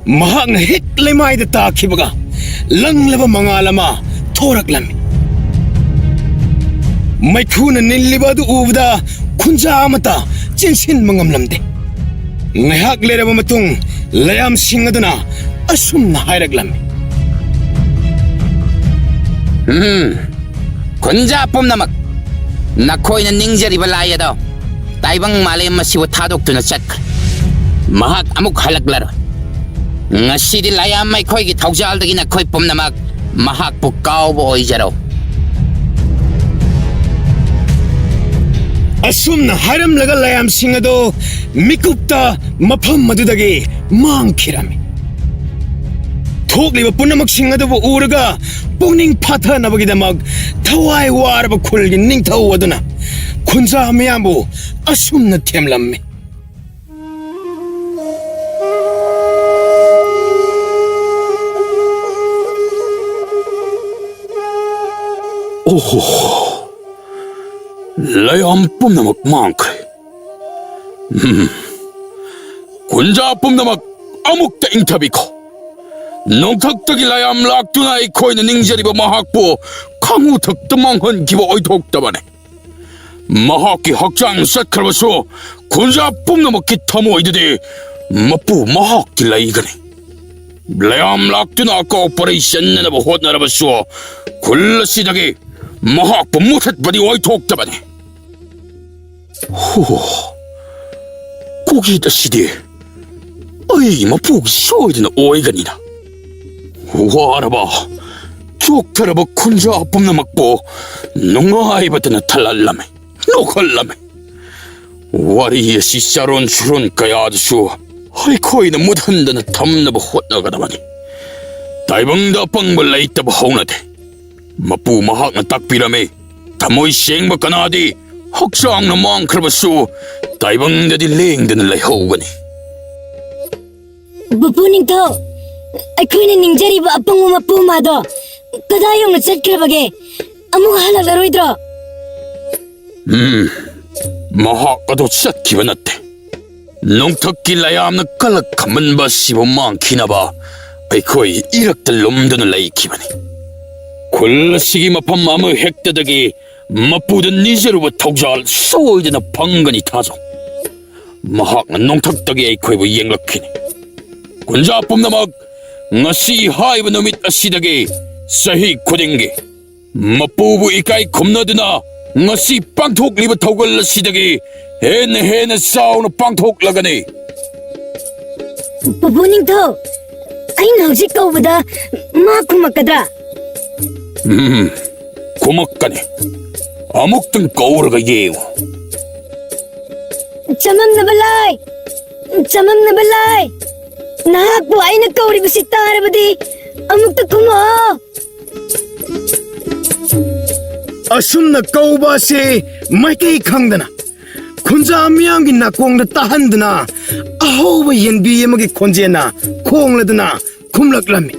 Mahakna hit lemaida takibaga langlaba mangalama thoraklami. Maikuna nilibadu ubda kunja amata jinsin mangamlamde. Ngayhak leraba matung layam singaduna asumna hairaklami. 군자 뽐나막 나코이는 닝저리바 라이어도 따이방 말레 마시고 타독두나 짰크 마학 아묵 할락라로 ngasi디 라야 마이 코이기 타우자알덕이나 코이 뽐나막 마학 부까오보 오이자로 Asumna haram laga layam singado mikupta mapam madudagi mangkirami. Thokliba punamak singado bu uraga pungning patha nabagidamag thawai waraba khulgi ningthau aduna kunja miyambu asumna themlammi. 오호, layam 뽐나막 많그래. 군자 뽐나막 아묵 땡타비코. 농탁덕이 layam 락두나 이코이는 닝저리바 마학부 강우 덕드망헌 기보 어이독다바네. 마학기 학장 셋칼바수 군자 뽐나막 기타모 이드디 마부 마학기 라이가네. layam 락두나 코퍼레이션 나바 호나라바수 굴러시다기 마학부 못했바디 어이독다바네. 후, 고기다 시디. 어이 마부 소이드는 오이가니나. 와라바 쪽타라바 군자 뽑나 막보 농아이바드나 탈랄라메 노컬라메 와리에 시샤론 추론 까야드슈 하이코이는 못한다나 탐나바 혼나가다마니 다이방다 빵벌라 있다바 하우나데 마부 마학나 딱비라메 다모이 셴바까나디 학상나 망크라바수 다이방다디 랭드는 라이 하우가니 Bupuning to, aikoy na ningjariba apang umapuma do. Kadayong natsatkrabage, amuk halaglaroidro. 마학가도 샷 기분났대. 농탁길라야암나 깔락하면 바시보 많기나봐. 아이코이 이락들 놈드는 라이 기분이. 굴러시기 마판 마무 핵다닥이 맛보던 니제로부 톡잘 소이드나 방간이 타죠. 마학나 농탁닥이 아이코이부 이행락히니. 군자 뽐나막 ngasi haiba numit asidagi sahi kudingi mapubu ikai kumnaduna ngasi pangthok liba thogal asidagi hena sauna pangthok lagani. Bupuning to, ay nausik ka ubada, makumakadra. kumakkani amuktan kauraga yewa. Chamam na balay. Nahak po ay nagkauri ba si Tarabadi? Amuk ta kumo! Asumna kauba se maikay kangdana. Kunja miyanggi na kongda tahandana. Ahoba yenbi yamagi konjena kongladana kumlaklami.